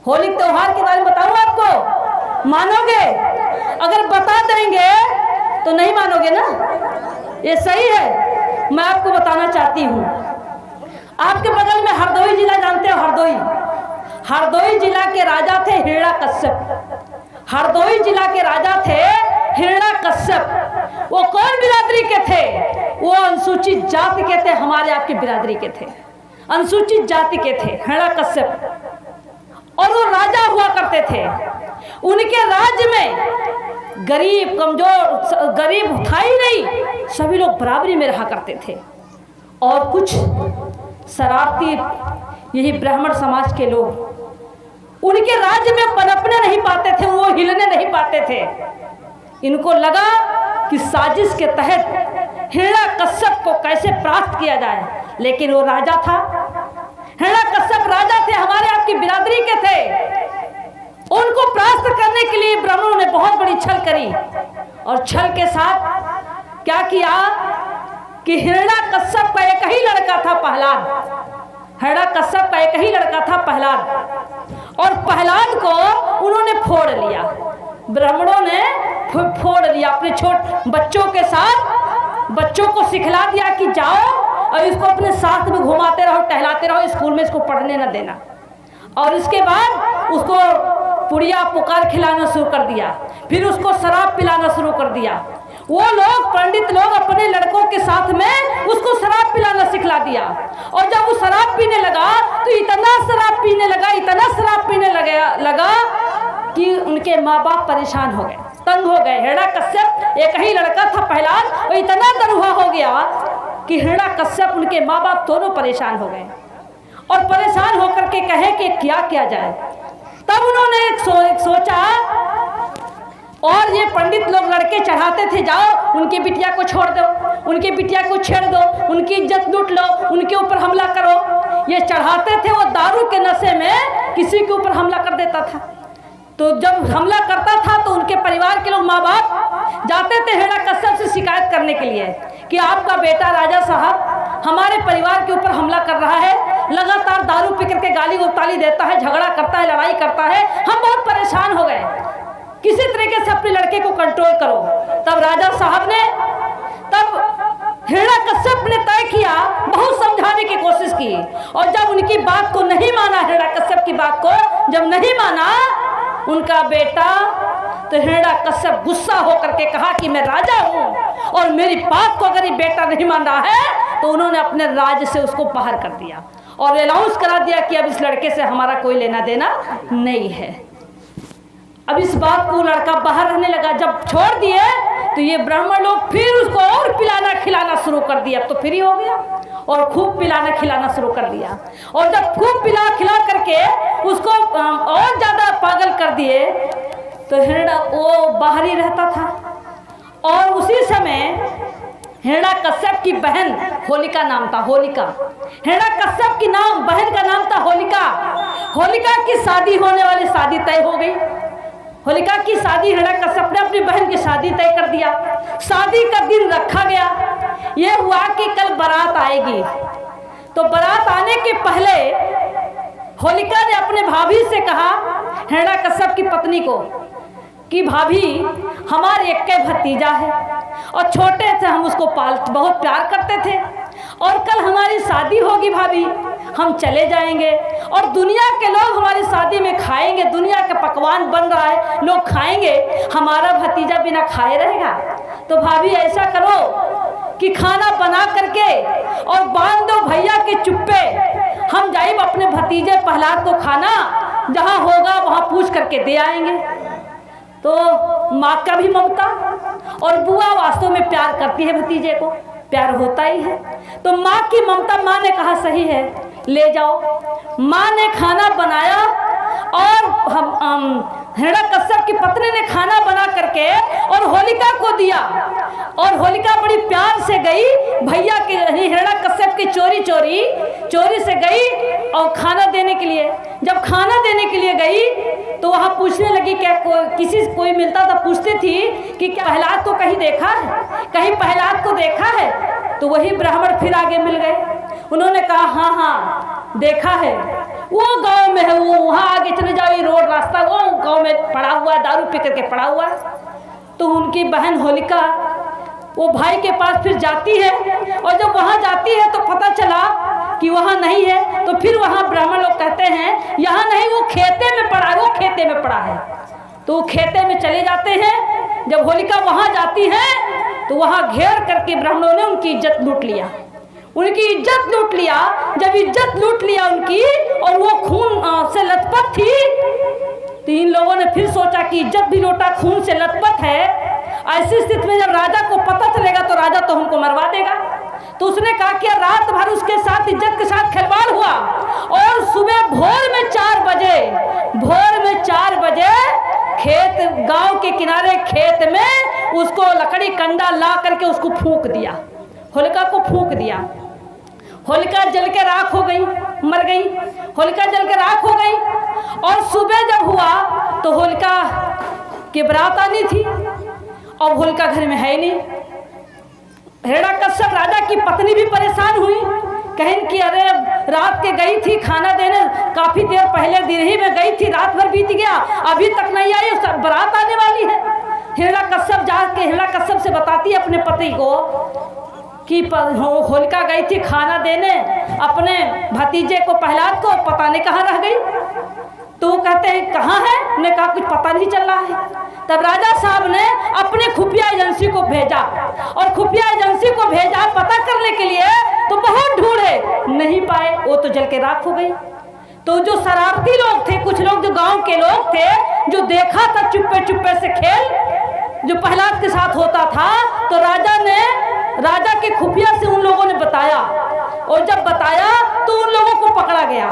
होली त्योहार के बारे में बताऊं आपको, मानोगे? अगर बता देंगे तो नहीं मानोगे ना, ये सही है। मैं आपको बताना चाहती हूँ, आपके बगल में हरदोई जिला जानते हो? हरदोई जिला के राजा थे हिरण्यकश्यप। हरदोई जिला के राजा थे हिरण्यकश्यप। वो कौन बिरादरी के थे? वो अनुसूचित जाति के थे, हमारे आपकी बिरादरी के थे, अनुसूचित जाति के थे हिरण्यकश्यप। और वो राजा हुआ करते थे। उनके राज्य में गरीब कमजोर गरीब था ही नहीं, सभी लोग बराबरी में रहा करते थे। और कुछ शरारती यही ब्राह्मण समाज के लोग उनके राज्य में पनपने नहीं पाते थे, वो हिलने नहीं पाते थे। इनको लगा कि साजिश के तहत हिरण्यकश्यप को कैसे परास्त किया जाए। लेकिन वो राजा था, हिरण्यकश्यप राजा थे, हमारे आपकी बिरादरी के थे। उनको परास्त करने के लिए ब्राह्मणों ने बहुत बड़ी छल करी। और छल के साथ क्या किया कि हिरण्यकश्यप का एक ही लड़का था प्रहलाद। हिरण्यकश्यप का एक ही लड़का था प्रहलाद, और प्रहलाद को उन्होंने फोड़ लिया। ब्राह्मणों ने फोड़ लिया, अपने छोटे बच्चों के साथ बच्चों को सिखला दिया कि जाओ और इसको अपने साथ में घुमाते रहो, टहलाते रहो, स्कूल में इसको पढ़ने न देना। और इसके बाद उसको पुड़िया पुकार खिलाना शुरू कर दिया, फिर उसको शराब पिलाना शुरू कर दिया। वो लोग पंडित लोग अपने लड़कों के साथ में उसको शराब पिलाना सिखला दिया। और जब वो शराब पीने लगा तो इतना शराब पीने लगा, इतना शराब पीने लगा कि उनके माँ बाप परेशान हो गए, तंग हो गए। हिरण्यकश्यप एक ही लड़का था प्रहलाद, वो इतना दरुहा हो गया कि हिरण्यकश्यप उनके माँ बाप दोनों परेशान हो गए। और परेशान होकर के कहे कि क्या किया जाए। तब उन्होंने एक सोचा, और ये पंडित लोग लड़के चढ़ाते थे, जाओ उनकी बिटिया को छोड़ दो, उनकी बिटिया को छेड़ दो, उनकी इज्जत लूट लो, उनके ऊपर हमला करो। ये चढ़ाते थे, वो दारू के नशे में किसी के ऊपर हमला कर देता था। तो जब हमला करता था तो उनके परिवार के लोग माँ बाप जाते थे हिरण्यकश्यप से शिकायत करने के लिए कि आपका बेटा राजा साहब हमारे परिवार के ऊपर हमला कर रहा है, लगातार दारू पी करके गाली गलौज देता है, झगड़ा करता है, लड़ाई करता है, हम बहुत परेशान हो गए, किसी तरीके से अपने लड़के को कंट्रोल करो। तब राजा साहब ने, तब हिरण्यकश्यप ने तय किया, बहुत समझाने की कोशिश की। और जब उनकी बात को नहीं माना, हिरण्यकश्यप की बात को जब नहीं माना उनका बेटा, तो हिरण्यकश्यप गुस्सा होकर के कहा कि मैं राजा हूँ और मेरी बात को अगर ये बेटा नहीं मान रहा है, तो उन्होंने अपने राज्य से उसको बाहर कर दिया और अनाउंस करा दिया कि अब इस लड़के से हमारा कोई लेना देना नहीं है। अब इस बात को लड़का बाहर रहने लगा। जब छोड़ दिए तो ये ब्राह्मण लोग फिर उसको और पिलाना खिलाना शुरू कर दिया। अब तो फ्री हो गया और खूब पिलाना खिलाना शुरू कर दिया। और जब खूब पिला खिला करके उसको और ज़्यादा पागल कर दिए तो वो बाहर ही रहता था। और उसी समय हिरण्यकश्यप की बहन होलिका नाम था, होलिका। हिरण्यकश्यप की बहन का नाम था होलिका। होलिका की शादी होने वाली, शादी तय हो गई। होलिका की शादी, हिरण्यकश्यप ने अपनी बहन की शादी तय कर दिया। शादी का दिन रखा गया। ये हुआ कि कल बारात आएगी, तो बारात आने के पहले होलिका ने अपने भाभी से कहा, हिरण्यकश्यप की पत्नी को, कि भाभी हमारे एक भतीजा है और छोटे से हम उसको बहुत प्यार करते थे, और कल हमारी शादी होगी भाभी, हम चले जाएंगे और दुनिया के लोग हमारी शादी में खाएंगे, दुनिया का पकवान बन रहा है, लोग खाएंगे, हमारा भतीजा बिना खाए रहेगा। तो भाभी ऐसा करो कि खाना बना करके और बांध दो भैया के चुप्पे, हम जाइब अपने भतीजे प्रहलाद को खाना जहाँ होगा वहाँ पूछ करके दे आएंगे। तो माँ का भी ममता, और बुआ वास्तव में प्यार करती है भतीजे को, प्यार होता ही है। तो माँ की ममता, माँ ने कहा सही है, ले जाओ। माँ ने खाना बनाया और हिरण्यकश्यप की पत्नी ने खाना बना करके और होलिका को दिया। और होलिका बड़ी प्यार से गई भैया के, हिरण्यकश्यप की चोरी से गई और खाना देने के लिए। जब खाना देने के लिए गई तो वहाँ पूछने लगी, क्या कोई मिलता था, पूछती थी कि क्या प्रहलाद को कहीं देखा है, कहीं प्रहलाद को देखा है। तो वही ब्राह्मण फिर आगे मिल गए। उन्होंने कहा हाँ देखा है, वो गांव में है, वो वहाँ आगे चले जाओ, में पड़ा हुआ है, दारू पी करके पड़ा हुआ है। तो उनकी बहन होलिका वो भाई के पास फिर जाती है, और जब वहाँ जाती है तो पता चला कि वहाँ नहीं है। तो फिर वहाँ ब्राह्मण लोग कहते हैं यहाँ नहीं, वो खेते में पड़ा है, वो खेते में पड़ा है। तो वो खेते में चले जाते हैं। जब होलिका वहाँ जाती है तो वहाँ घेर करके ब्राह्मणों ने उनकी इज्जत लूट लिया, उनकी इज्जत लूट लिया। जब इज्जत लूट लिया उनकी और वो खून से लथपथ थी, तो इन लोगों ने फिर सोचा कि इज्जत भी लूटा, खून से लथपथ है। ऐसी स्थिति में जब राजा को पता चलेगा तो राजा तो हमको मरवा देगा। तो उसने कहा कि रात भर उसके साथ इज्जत के साथ खिलवाड़ हुआ, और सुबह भोर में 4 बजे खेत, गांव के किनारे खेत में उसको लकड़ी कंडा ला करके उसको फूंक दिया, होलिका को फूंक दिया। होलिका जल के राख हो गई, मर गई। होलिका जल के राख हो गई। और सुबह जब हुआ तो होलिका की बारात आनी थी, और होलिका घर में है नहीं। हिरण्यकश्यप राजा की पत्नी भी परेशान हुई, कहें कि अरे रात के गई थी खाना देने, काफी देर पहले दिन ही में गई थी, रात भर बीत गया, अभी तक नहीं आई, बारात आने वाली है। हिरण्यकश्यप जाके हिरण्यकश्यप से बताती है अपने पति को कि होलिका गई थी खाना देने अपने भतीजे को प्रहलाद को, पता नहीं कहाँ रह गई। तो वो कहते हैं कहाँ है? उन्हें कहा कुछ पता नहीं चल रहा है। तब राजा साहब ने अपने खुफिया एजेंसी को भेजा, और खुफिया एजेंसी को भेजा पता करने के लिए। तो बहुत ढूंढे, नहीं पाए, वो तो जल के राख हो गई। तो जो शरारती लोग थे, कुछ लोग जो गांव के लोग थे, जो देखा था चुप्पे चुप्पे से खेल जो प्रहलाद के साथ होता था, तो राजा के खुफिया से उन लोगों ने बताया, और जब बताया तो उन लोगों को पकड़ा गया।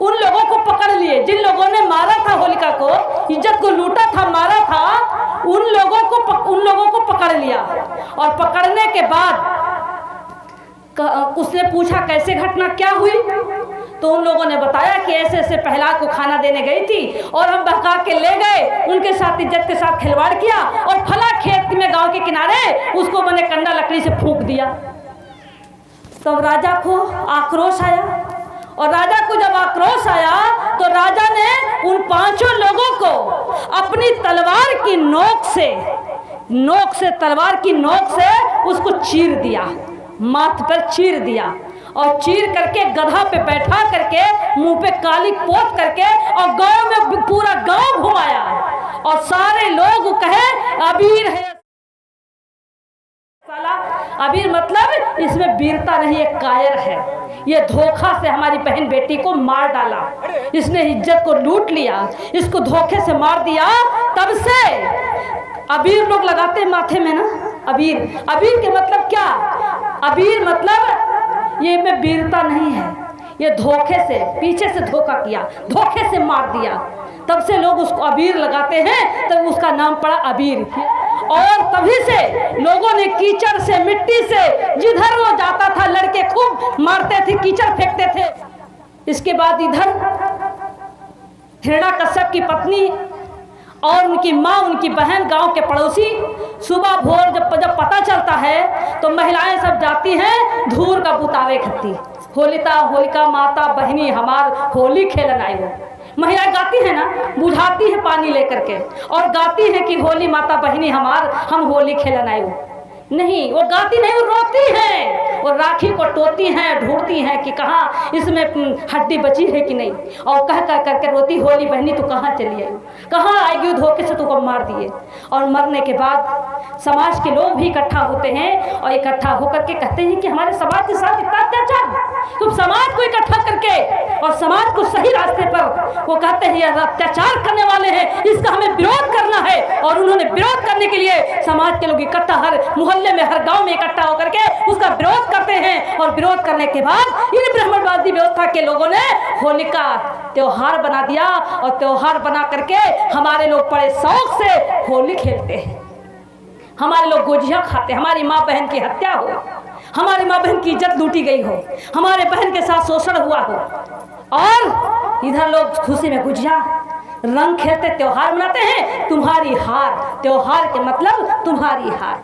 उन लोगों को पकड़ लिए जिन लोगों ने मारा था होलिका को, इज्जत को लूटा था, मारा था, उन लोगों को पकड़ लिया। और पकड़ने के बाद उसने पूछा कैसे घटना क्या हुई। तो उन लोगों ने बताया कि ऐसे ऐसे प्रहलाद को खाना देने गई थी, और हम बहका के ले गए, उनके साथ इज्जत के साथ खिलवाड़ किया, और फला खेत में गांव के किनारे उसको मैंने कंडा लकड़ी से फूंक दिया। तब राजा को आक्रोश आया, और राजा को जब आक्रोश आया तो राजा ने उन 5 लोगों को अपनी तलवार की नोक से तलवार की नोक से उसको चीर दिया, माथ पर चीर दिया, और चीर करके गधा पे बैठा करके मुंह पे काली पोत करके और गांव में पूरा गांव घुमाया, और सारे लोग कहे अबीर है। अबीर मतलब इसमें वीरता नहीं, एक कायर है। ये धोखा से हमारी बहन बेटी को मार डाला, इसने इज्जत को लूट लिया, इसको धोखे से मार दिया। तब से अबीर लोग लगाते माथे में ना, अबीर के मतलब क्या? अबीर मतलब ये में वीरता नहीं है, ये धोखे से, पीछे से धोखा किया, धोखे से मार दिया। तब से लोग उसको अबीर लगाते हैं, तब उसका नाम पड़ा अबीर। और तभी से लोगों ने कीचड़ से, मिट्टी से, जिधर वो जाता था लड़के खूब मारते थे, कीचड़ फेंकते थे। इसके बाद इधर हिरण्यकश्यप की पत्नी और उनकी माँ, उनकी बहन, गांव के पड़ोसी, सुबह भोर जब पता चलता है तो महिलाएं सब जाती हैं धूर का बुतावे खत्ती, होलिका माता बहनी हमार होली खेलन आई हो। महिलाएं गाती है ना, बुझाती है पानी लेकर के, और गाती है कि होली माता बहनी हमार, हम होली खेलन आए हो। नहीं, वो गाती नहीं, वो रोती हैं, वो राखी को टोती हैं, ढूंढती हैं कि कहाँ इसमें हड्डी बची है कि नहीं, और कह करके रोती, होली बहनी तू कहाँ चली आई, कहाँ आएगी, धोखे से तुमको मार दिए। और मरने के बाद समाज के लोग भी इकट्ठा होते हैं, और इकट्ठा होकर के कहते हैं कि हमारे समाज के साथ इतना अत्याचार। तुम समाज को इकट्ठा करके और समाज को सही रास्ते पर, वो कहते हैं यह अत्याचार करने वाले हैं, इसका हमें विरोध करना है। और उन्होंने विरोध करने के लिए समाज के लोग इकट्ठा, हर मोहल्ले में, हर गांव में इकट्ठा होकर के उसका विरोध करते हैं। और विरोध करने के बाद इन ब्राह्मणवादी व्यवस्था के लोगों ने होलिका त्योहार बना दिया, और त्योहार बना करके हमारे लोग बड़े शौक से होली खेलते हैं। हमारे लोग गुजिया खाते, हमारी माँ बहन की हत्या हो, हमारी माँ बहन की इज्जत लूटी गई हो, हमारे बहन के साथ शोषण हुआ हो, और इधर लोग खुशी में गुजिया रंग खेलते, त्योहार मनाते हैं। तुम्हारी हार, त्योहार के मतलब तुम्हारी हार,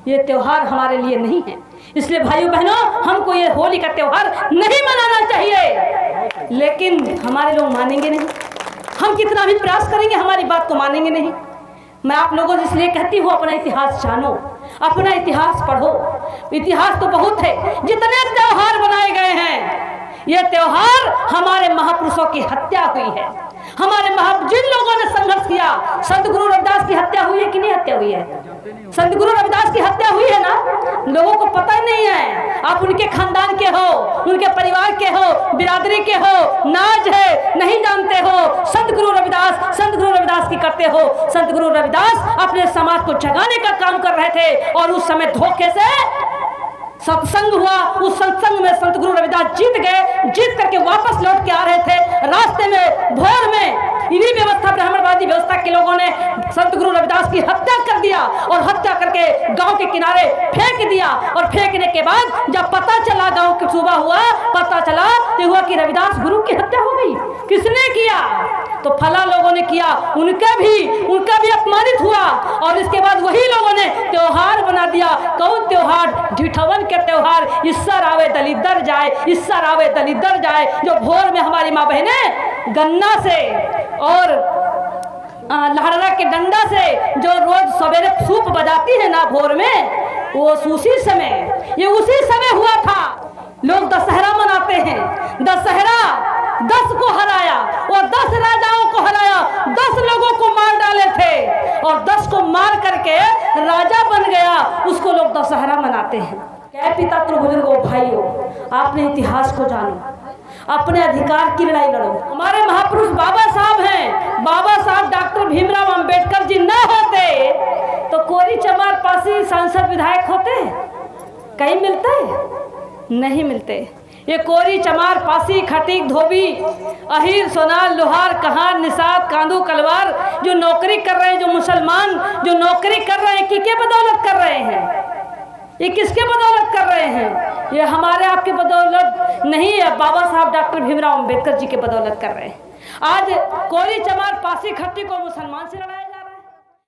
ये त्योहार हमारे लिए नहीं है। इसलिए भाइयों बहनों, हमको ये होली का त्योहार नहीं मनाना चाहिए, लेकिन हमारे लोग मानेंगे नहीं। हम कितना भी प्रयास करेंगे हमारी बात को मानेंगे नहीं। मैं आप लोगों से इसलिए कहती हूँ, अपना इतिहास जानो, अपना इतिहास पढ़ो। इतिहास तो बहुत है, जितने त्योहार बनाए गए हैं, ये त्योहार हमारे महापुरुषों की हत्या हुई है। हमारे जिन लोगों ने संघर्ष किया, संत गुरु रविदास की हत्या हुई है कि नहीं हत्या हुई है? संत गुरु रविदास की हत्या हुई है ना, लोगों को पता ही नहीं है। आप उनके खानदान के हो, उनके परिवार के हो, बिरादरी के हो, नाज है, नहीं जानते हो। संत गुरु रविदास की करते हो। संत गुरु रविदास अपने समाज को जगाने का काम कर रहे थे और उस समय धोखे से सत्संग हुआ। उस सत्संग में संत गुरु रविदास जीत गए। जीत करके वापस लौट के आ रहे थे, रास्ते में भोर में इन्हीं व्यवस्था, ब्राह्मणवादी व्यवस्था के लोगों ने संत गुरु रविदास की हत्या कर दिया और हत्या करके गांव के किनारे फेंक दिया। और फेंकने के बाद जब पता चला, गांव की सुबह हुआ, पता चला ये हुआ कि रविदास गुरु की हत्या हो गई। किसने किया? तो फला लोगों ने किया। उनका भी अपमानित हुआ और इसके बाद वही लोगों ने त्योहार बना दिया। कौन त्योहार? ढिठवन के त्योहार। इस्सर आवे दलिदर जाए, इस्सर आवे दलिदर जाए, जो भोर में हमारी माँ बहनें गन्ना से और लहड़ा के डंडा से जो रोज सवेरे सूप बजाती है ना भोर में, वो उसी समय हुआ था। लोग दशहरा मनाते हैं। दशहरा 10 को हराया और 10 राजाओं को हराया, 10 लोगों को मार डाले थे और 10 को मार करके राजा बन गया, उसको लोग दशहरा मनाते हैं। क्या पिता बुजुर्गों, भाइयों, आपने इतिहास को जानो, अपने अधिकार की लड़ाई लड़ो। हमारे महापुरुष बाबा साहब हैं, बाबा साहब डॉक्टर भीमराव अंबेडकर जी न होते तो कोरी चमार पासी सांसद विधायक होते? कहीं मिलते? नहीं मिलते। ये कोरी चमार पासी खटीक धोबी अहीर सोनार लोहार कहार निषाद कांदू कलवार जो नौकरी कर रहे हैं, जो मुसलमान जो नौकरी कर रहे हैं, किसके बदौलत कर रहे हैं? ये किसके बदौलत कर रहे हैं? ये हमारे आपके बदौलत नहीं है, बाबा साहब डॉक्टर भीमराव अंबेडकर जी के बदौलत कर रहे हैं। आज कोरी चमार पासी खट्टी को मुसलमान से लड़ाया।